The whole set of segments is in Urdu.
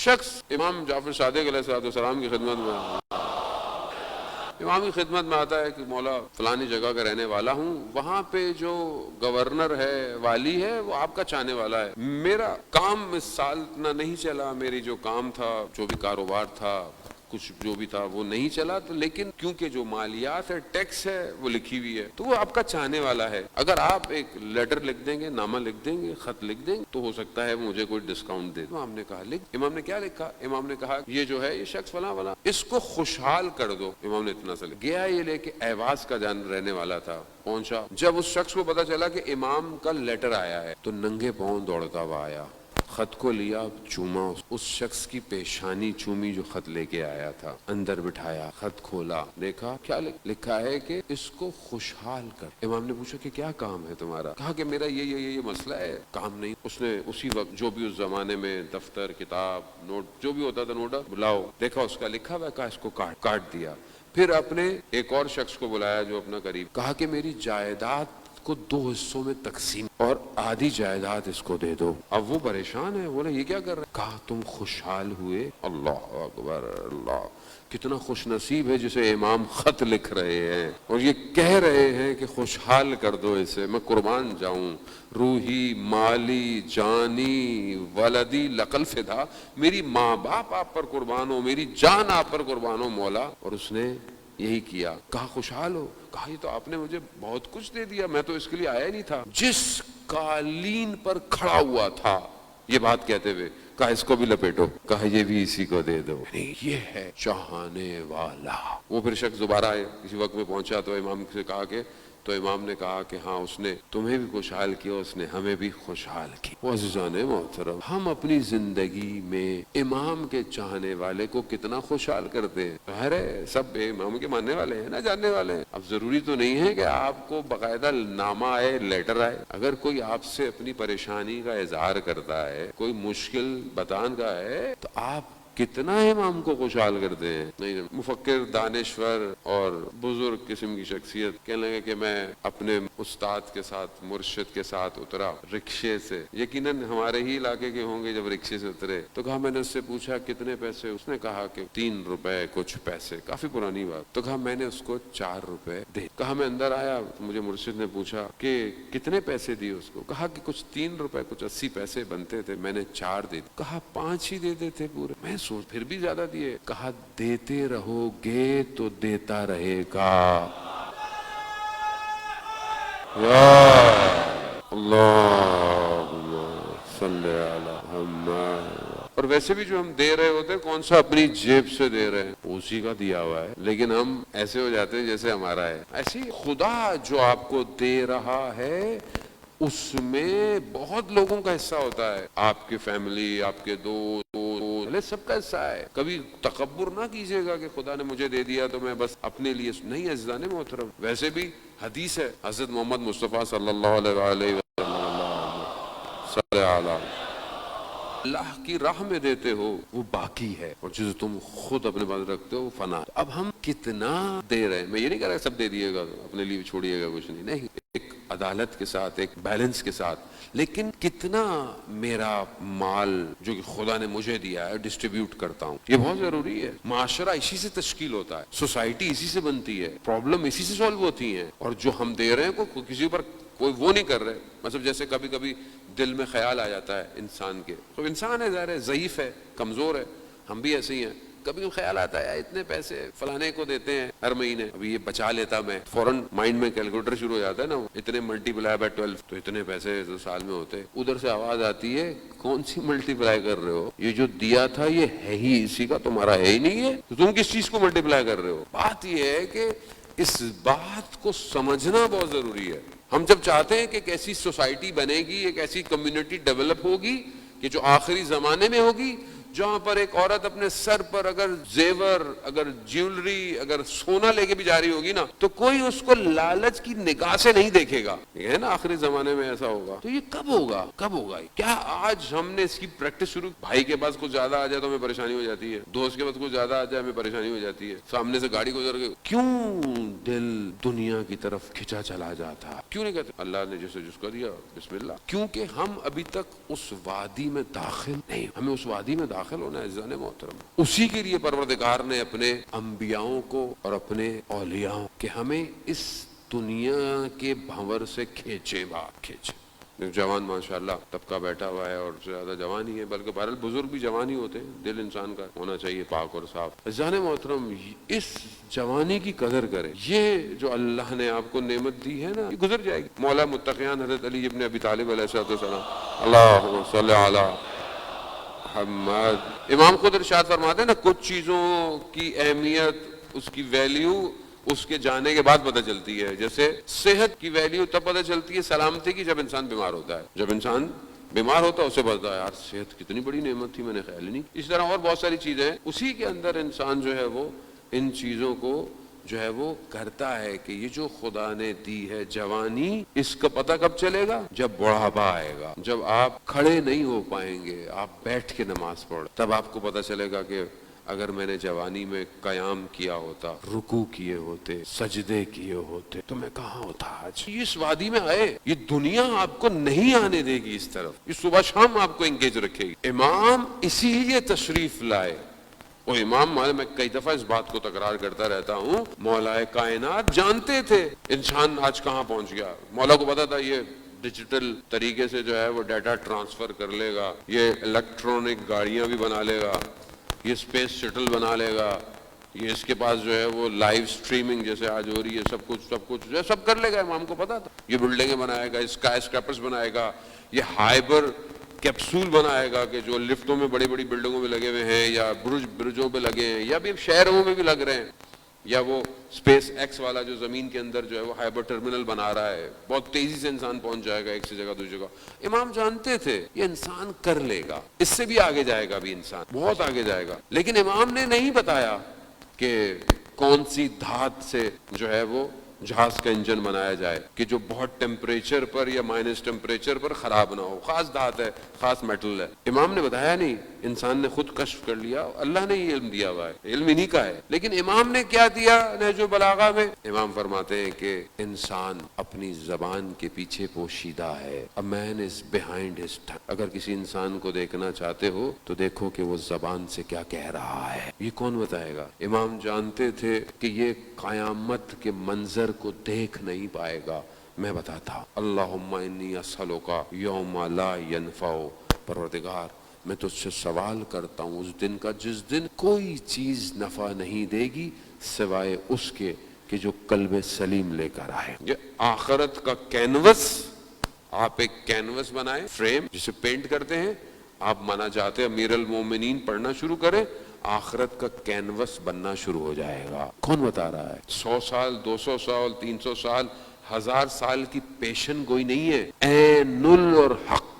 شخص امام جعفر صادق علیہ السلام کی خدمت میں، امام کی خدمت میں آتا ہے کہ مولا فلانی جگہ کا رہنے والا ہوں، وہاں پہ جو گورنر ہے، والی ہے، وہ آپ کا چاہنے والا ہے، میرا کام اس سال اتنا نہیں چلا، میری جو کام تھا، جو بھی کاروبار تھا، کچھ جو بھی تھا وہ نہیں چلا، تو لیکن کیونکہ جو مالیات ہے، ٹیکس ہے، وہ لکھی ہوئی ہے، تو وہ آپ کا چاہنے والا ہے، اگر آپ ایک لیٹر لکھ دیں گے، نامہ لکھ دیں گے، خط لکھ دیں گے، تو ہو سکتا ہے مجھے کوئی ڈسکاؤنٹ دے۔ امام نے کہا لکھ۔ امام نے کیا لکھا؟ امام نے کہا یہ جو ہے یہ شخص فلاں فلاں، اس کو خوشحال کر دو۔ امام نے اتنا سا لکھا۔ گیا یہ لے کے ایواز کا جان رہنے والا تھا، پہنچا، جب اس شخص کو پتا چلا کہ امام کا لیٹر آیا ہے تو ننگے پاؤں دوڑتا ہوا آیا، خط کو لیا، چوما، اس شخص کی پیشانی چومی جو خط لے کے آیا تھا، اندر بٹھایا، خط کھولا، دیکھا کیا لکھا ہے کہ اس کو خوشحال کر۔ امام نے پوچھا کہ کیا کام ہے تمہارا؟ کہا کہ میرا یہ مسئلہ ہے، کام نہیں۔ اس نے اسی وقت جو بھی اس زمانے میں دفتر، کتاب، نوٹ جو بھی ہوتا تھا، نوٹ بلاؤ، دیکھا اس کا لکھا ہوا، کہا اس کو کاٹ دیا۔ پھر اپنے ایک اور شخص کو بلایا جو اپنا قریب، کہا کہ میری جائیداد کو 2 حصوں میں تقسیم اور آدھی جائیداد اس کو دے دو۔ اب وہ پریشان ہے، بولے یہ کیا کر رہے؟ کہا تم خوشحال ہوئے؟ اللہ اکبر، اللہ کتنا خوش نصیب ہے جسے امام خط لکھ رہے ہیں اور یہ کہہ رہے ہیں کہ خوشحال کر دو اسے، میں قربان جاؤں، روحی، مالی، جانی، ولدی لقل فدا، میری ماں باپ آپ پر قربان ہو، میری جان آپ پر قربان ہو مولا۔ اور اس نے یہی کیا۔ کہا خوشحال ہو؟ کہا یہ تو آپ نے مجھے بہت کچھ دے دیا، میں تو اس کے لیے آیا نہیں تھا۔ جس قالین پر کھڑا ہوا تھا یہ بات کہتے ہوئے، کہا اس کو بھی لپیٹو، کہا یہ بھی اسی کو دے دو، یہ ہے چاہنے والا۔ وہ پھر شخص دوبارہ آئے، کسی وقت میں پہنچا تو امام سے کہا کہ، تو امام نے کہا کہ ہاں اس نے تمہیں بھی خوشحال کیا، اس نے ہمیں بھی خوشحال کیا۔ عزیزان محترم، ہم اپنی زندگی میں امام کے چاہنے والے کو کتنا خوشحال کرتے ہیں۔ ظاہر ہے سب امام کے ماننے والے ہیں نا، جاننے والے ہیں۔ اب ضروری تو نہیں ہے کہ آپ کو باقاعدہ نامہ آئے، لیٹر آئے۔ اگر کوئی آپ سے اپنی پریشانی کا اظہار کرتا ہے، کوئی مشکل بتان کا ہے، تو آپ کتنا امام کو خوشحال کرتے ہیں۔ نہیں، مفکر، دانشور اور بزرگ قسم کی شخصیت کہنے لگے کہ میں اپنے استاد کے ساتھ، مرشد کے ساتھ اترا رکشے سے، یقیناً ہمارے ہی علاقے کے ہوں گے، جب رکشے سے اترے تو کہا میں نے اس سے پوچھا کتنے پیسے؟ اس نے کہا کہ 3 روپے کچھ پیسے، کافی پرانی بات۔ تو کہا میں نے اس کو 4 روپے دے۔ کہا میں اندر آیا تو مجھے مرشد نے پوچھا کہ کتنے پیسے دیے اس کو؟ کہا کہ کچھ 3 روپے کچھ 80 پیسے بنتے تھے، میں نے 4 دے دی۔ کہا 5 ہی دے دیتے پورے؟ میں سوچ پھر بھی زیادہ دیے۔ کہا دیتے رہو گے تو دیتا رہے گا۔ یا اللہم صلی علی محمد۔ اور ویسے بھی جو ہم دے رہے ہوتے ہیں کون سا اپنی جیب سے دے رہے ہیں، اسی کا دیا ہوا ہے، لیکن ہم ایسے ہو جاتے ہیں جیسے ہمارا ہے۔ ایسی خدا جو آپ کو دے رہا ہے اس میں بہت لوگوں کا حصہ ہوتا ہے، آپ کی فیملی، آپ کے دوست، سب کا حصہ ہے۔ کبھی تکبر نہ کیجیے گا کہ خدا نے مجھے دے دیا تو میں بس اپنے لیے نہیں۔ عزیزان محترم، ویسے بھی حدیث ہے، حضرت محمد مصطفیٰ صلی اللہ علیہ وسلم صلی اللہ اللہ کی راہ میں دیتے ہو وہ باقی ہے، اور جو تم خود اپنے پاس رکھتے ہو وہ فنا۔ اب ہم کتنا دے رہے ہیں؟ میں یہ نہیں کہہ رہا سب دے دیے گا، اپنے لیے چھوڑیے گا کچھ نہیں، ایک عدالت کے ساتھ، ایک بیلنس کے ساتھ، لیکن کتنا میرا مال جو کہ خدا نے مجھے دیا ہے ڈسٹریبیوٹ کرتا ہوں، یہ بہت ضروری ہے۔ معاشرہ اسی سے تشکیل ہوتا ہے، سوسائٹی اسی سے بنتی ہے، پرابلم اسی سے سولو ہوتی ہیں، اور جو ہم دے رہے ہیں کو کسی پر کوئی وہ نہیں کر رہے۔ مطلب جیسے کبھی کبھی دل میں خیال آ جاتا ہے انسان کے، تو انسان ہے، ظاہر ہے ضعیف ہے، کمزور ہے، ہم بھی ایسے ہی ہیں۔ کبھی خیال آتا ہے اتنے پیسے فلانے کو دیتے ہیں ہر مہینے، ابھی یہ بچا لیتا میں، فوراً مائنڈ میں کیلکولیٹر شروع ہو جاتا ہے نا، اتنے ملٹی پلائی بائی 12 تو اتنے پیسے تو سال میں ہوتے۔ ادھر سے آواز آتی ہے کون سی ملٹی پلائی کر رہے ہو، یہ جو دیا تھا یہ ہے ہی اسی کا، تمہارا ہے ہی نہیں ہے، تو تم کس چیز کو ملٹی پلائی کر رہے ہو؟ بات یہ ہے کہ اس بات کو سمجھنا بہت ضروری ہے۔ ہم جب چاہتے ہیں کہ ایک ایسی سوسائٹی بنے گی، ایک ایسی کمیونٹی ڈیولپ ہوگی کہ جو آخری زمانے میں ہوگی، جہاں پر ایک عورت اپنے سر پر اگر زیور، اگر جیولری، اگر سونا لے کے بھی جا رہی ہوگی نا، تو کوئی اس کو لالچ کی نگاہ سے نہیں دیکھے گا۔ یہ ہے نا آخری زمانے میں ایسا ہوگا، تو یہ کب ہوگا؟ کب ہوگا؟ کیا آج ہم نے اس کی پریکٹس شروع؟ بھائی کے پاس کچھ زیادہ آ جائے تو ہمیں پریشانی ہو جاتی ہے، دوست کے پاس کچھ زیادہ آ جائے ہمیں پریشانی ہو جاتی ہے، سامنے سے گاڑی گزر گئی، کیوں دل دنیا کی طرف کھینچا چلا جاتا؟ کیوں نہیں کہتے اللہ نے جسے جس کو دیا بسم اللہ؟ کیونکہ ہم ابھی تک اس وادی میں داخل نہیں، ہمیں اس وادی میں داخل داخل ہونا ہے عزیزان محترم. اسی کے لیے پروردگار نے اپنے انبیاؤں کو اور اپنے اولیاءوں کہ ہمیں اس دنیا کے بھنور سے کھینچے باہر کھینچے. جوان ماشاءاللہ طبقہ بیٹھا ہوا ہے اور زیادہ جوان ہی ہے، بلکہ بہرحال بزرگ بھی جوان ہی ہوتے ہیں. دل انسان کا ہونا چاہیے پاک اور صاف. عزیزان محترم اس جوانی کی قدر کریں. یہ جو اللہ نے آپ کو نعمت دی ہے نا، یہ گزر جائے گی. مولا متقیان حضرت علی ابن ابی طالب علیہ السلام، اللہم صلی علی محمد. امام خود ارشاد فرماتے ہیں نا، کچھ چیزوں کی اہمیت، اس کی ویلیو اس کے جانے کے بعد پتہ چلتی ہے. جیسے صحت کی ویلیو تب پتہ چلتی ہے سلامتی کی، جب انسان بیمار ہوتا ہے. جب انسان بیمار ہوتا ہے اسے پتا ہے یار صحت کتنی بڑی نعمت تھی، میں نے خیال ہی نہیں. اس طرح اور بہت ساری چیزیں ہیں. اسی کے اندر انسان جو ہے وہ ان چیزوں کو جو ہے وہ کرتا ہے کہ یہ جو خدا نے دی ہے جوانی، اس کا پتہ کب چلے گا؟ جب بڑھاپا آئے گا، جب آپ کھڑے نہیں ہو پائیں گے، آپ بیٹھ کے نماز پڑھ، تب آپ کو پتہ چلے گا کہ اگر میں نے جوانی میں قیام کیا ہوتا، رکوع کیے ہوتے، سجدے کیے ہوتے، تو میں کہاں ہوتا آج. اس وادی میں آئے، یہ دنیا آپ کو نہیں آنے دے گی اس طرف. یہ صبح شام آپ کو انگیج رکھے گی. امام اسی لیے تشریف لائے. وہ امام میں کئی دفعہ اس بات کو تکرار کرتا رہتا ہوں، مولا کائنات جانتے تھے انسان آج کہاں پہنچ گیا. مولا کو پتا تھا یہ ڈیجیٹل طریقے سے جو ہے وہ ڈیٹا ٹرانسفر کر لے گا، یہ الیکٹرونک گاڑیاں بھی بنا لے گا، یہ سپیس شٹل بنا لے گا، یہ اس کے پاس جو ہے وہ لائیو سٹریمنگ جیسے آج ہو رہی ہے، سب کچھ جو ہے سب کر لے گا. امام کو پتا تھا یہ بلڈنگیں بنائے گا، اسکائی اسکریپرز بنائے گا، یہ ہائبر کیپسول بنائے گا کہ جو لفٹوں میں بڑی بڑی بلڈنگوں میں لگے ہوئے ہیں، یا برجوں پہ لگے ہیں، یا بھی شہروں میں بھی لگ رہے ہیں، یا وہ اسپیس ایکس والا جو زمین کے اندر جو ہے وہ ہائبر ٹرمینل بنا رہا ہے. بہت تیزی سے انسان پہنچ جائے گا ایک سے جگہ دوسری جگہ. امام جانتے تھے یہ انسان کر لے گا، اس سے بھی آگے جائے گا، بھی انسان بہت آگے جائے گا. لیکن امام نے نہیں بتایا کہ کون سی دھات سے جو ہے وہ جہاز کا انجن بنایا جائے کہ جو بہت ٹیمپریچر پر یا مائنس ٹیمپریچر پر خراب نہ ہو. خاص دھات ہے، خاص میٹل ہے. امام نے بتایا نہیں، انسان نے خود کشف کر لیا. اللہ نے یہ علم دیا ہوا ہے، علم انہی کا ہے. لیکن امام نے کیا دیا نہج البلاغہ میں؟ امام فرماتے ہیں کہ انسان اپنی زبان کے پیچھے پوشیدہ ہے. A man is behind his tongue. اگر کسی انسان کو دیکھنا چاہتے ہو تو دیکھو کہ وہ زبان سے کیا کہہ رہا ہے. یہ کون بتائے گا؟ امام جانتے تھے کہ یہ قیامت کے منظر کو دیکھ نہیں پائے گا. میں بتاتا ہوں، اللہم انی اسألک یوم لا ینفع. پروردگار میں تجھ سے سوال کرتا ہوں اس دن کا جس دن کوئی چیز نفع نہیں دے گی سوائے اس کے کہ جو قلب سلیم لے کر آئے. یہ آخرت کا کینوس، آپ ایک کینوس بنائیں، فریم جسے پینٹ کرتے ہیں. آپ مانا چاہتے ہیں امیر المومنین پڑھنا شروع کریں، آخرت کا کینوس بننا شروع ہو جائے گا. کون بتا رہا ہے؟ 100 سال 200 سال 300 سال 1000 سال کی پیشن گوئی نہیں ہے. عین اور حق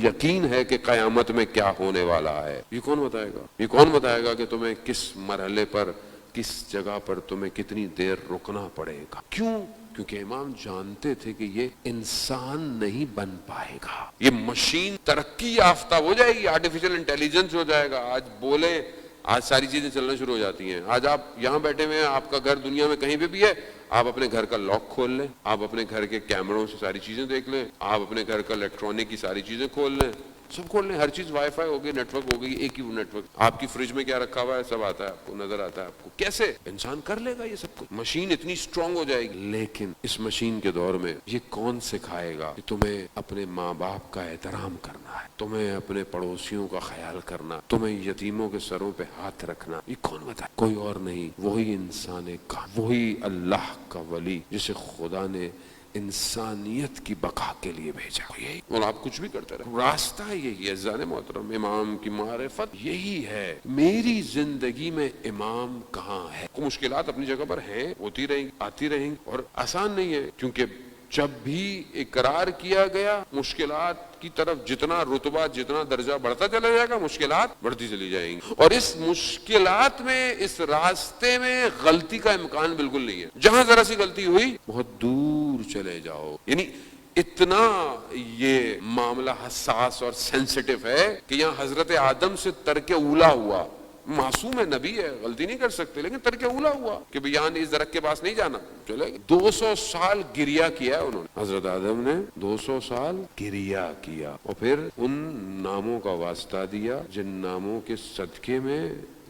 یقین ہے کہ قیامت میں کیا ہونے والا ہے. یہ کون بتائے گا؟ یہ کون بتائے گا کہ تمہیں کس مرحلے پر، کس جگہ پر تمہیں کتنی دیر رکنا پڑے گا؟ کیوں؟ کیونکہ امام جانتے تھے کہ یہ انسان نہیں بن پائے گا. یہ مشین ترقی یافتہ ہو جائے گی، آرٹیفیشل انٹیلیجنس ہو جائے گا. آج بولے، آج ساری چیزیں چلنا شروع ہو جاتی ہیں. آج آپ یہاں بیٹھے ہوئے ہیں، آپ کا گھر دنیا میں کہیں پہ بھی ہے، آپ اپنے گھر کا لاک کھول لیں، آپ اپنے گھر کے کیمروں سے ساری چیزیں دیکھ لیں، آپ اپنے گھر کا الیکٹرانک کی ساری چیزیں کھول لیں، سب کھول لیں. ہر چیز وائی فائی ہو گئی، نیٹ ورک ہو گئی، ایک ہی وہ نیٹ ورک. آپ کی فریج میں کیا رکھا ہوا ہے سب آتا ہے آپ کو، نظر آتا ہے آپ کو. کیسے انسان کر لے گا یہ سب کچھ؟ مشین اتنی اسٹرانگ ہو جائے گی. لیکن اس مشین کے دور میں یہ کون سکھائے گا کہ تمہیں اپنے ماں باپ کا احترام کرنا ہے، تمہیں اپنے پڑوسیوں کا خیال کرنا، تمہیں یتیموں کے سروں پہ ہاتھ رکھنا؟ یہ کون بتائے؟ کوئی اور نہیں، وہی انسان کا، وہی اللہ کا ولی جسے خدا نے انسانیت کی بقا کے لیے بھیجا. یہی، اور آپ کچھ بھی کرتے رہے، راستہ یہی ہے. عزیزان محترم، امام کی معرفت یہی ہے. میری زندگی میں امام کہاں ہے؟ مشکلات اپنی جگہ پر ہیں، ہوتی رہیں گی، آتی رہیں گی، اور آسان نہیں ہے. کیونکہ جب بھی اقرار کیا گیا، مشکلات کی طرف جتنا رتبہ، جتنا درجہ بڑھتا چلا جائے گا، مشکلات بڑھتی چلی جائیں گی. اور اس مشکلات میں، اس راستے میں غلطی کا امکان بالکل نہیں ہے. جہاں ذرا سی غلطی ہوئی بہت دور چلے جاؤ. یعنی اتنا یہ معاملہ حساس اور سینسٹیو ہے کہ یہاں حضرت آدم سے ترک اولا ہوا، معصوم ہے, نبی ہے, غلطی نہیں کر سکتے, لیکن ترک اولا ہوا کہ بھئی یہاں اس درخت کے پاس نہیں جانا, چلے گئے. 200 سال گریا کیا ہے انہوں نے, حضرت آدم نے 200 سال گریا کیا, اور پھر ان ناموں کا واسطہ دیا جن ناموں کے صدقے میں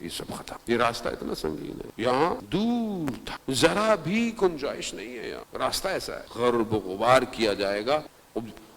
یہ سب ختم. یہ راستہ اتنا سنگین ہے, یہاں دور تھا, ذرا بھی گنجائش نہیں ہے, یہاں راستہ ایسا ہے, غرب و غبار کیا جائے گا,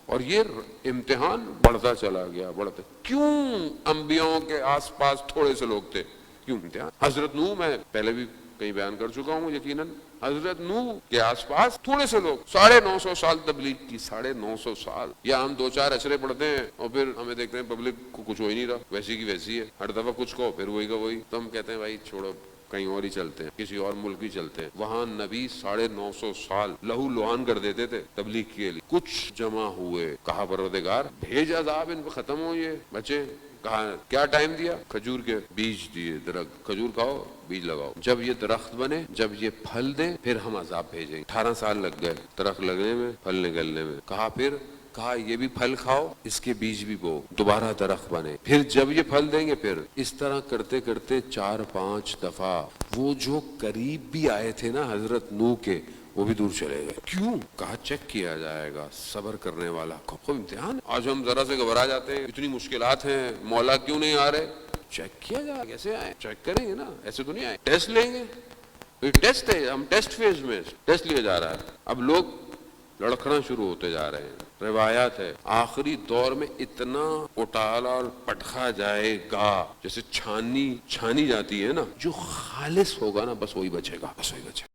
اور یہ امتحان بڑھتا چلا گیا, بڑھتا. کیوں انبیاءوں کے آس پاس تھوڑے سے لوگ تھے, کیوں امتحان؟ حضرت نوح, میں پہلے بھی کہیں بیان کر چکا ہوں یقیناً, حضرت نوح کے آس پاس تھوڑے سے لوگ, 950 سال تبلیغ کی, 950 سال. یا ہم 2-4 اشرے پڑھتے ہیں اور پھر ہمیں دیکھتے ہیں پبلک کو کچھ ہو ہی نہیں رہا, ویسی کی ویسی ہے, ہر دفعہ کچھ کہو پھر وہی کا وہی, تو ہم کہتے ہیں بھائی چھوڑو کہیں اور ہی چلتے ہیں, کسی اور ملک ہی چلتے ہیں. وہاں نبی 950 سال لہو لوہان کر دیتے تھے تبلیغ کے لیے. کچھ جمع ہوئے, کہا پروردگار بھیج عذاب ان پہ, ختم ہو یہ بچے. کہا کیا ٹائم دیا؟ کھجور کے بیج دیے, درخت کھجور کھاؤ, بیج لگاؤ, جب یہ درخت بنے, جب یہ پھل دیں, پھر ہم عذاب بھیجیں. 18 سال لگ گئے درخت لگنے میں, پھل نکلنے میں. کہا یہ بھی پھل کھاؤ, اس کے بیج بھی بو, دوبارہ درخت بنے, پھر جب یہ پھل دیں گے, پھر اس طرح کرتے کرتے 4-5 دفعہ وہ جو قریب بھی آئے تھے نا حضرت نوح کے, وہ بھی دور چلے گئے. کیوں؟ کہا چیک کیا جائے گا صبر کرنے والا کو. خوب امتحان. آج ہم ذرا سے گھبرا جاتے ہیں, اتنی مشکلات ہیں, مولا کیوں نہیں آ رہے؟ چیک کیا جائے, کیسے آئے چیک کریں گے نا, ایسے تو نہیں آئے. ٹیسٹ لیں گے, ٹیسٹ ہے, ہم ٹیسٹ فیز میں, ٹیسٹ لیا جا رہا ہے. اب لوگ لڑکھنا شروع ہوتے جا رہے ہیں. روایات ہے آخری دور میں اتنا اٹالا اور پٹخا جائے گا جیسے چھانی جاتی ہے نا, جو خالص ہوگا نا بس وہی بچے گا, بس وہی بچے گا.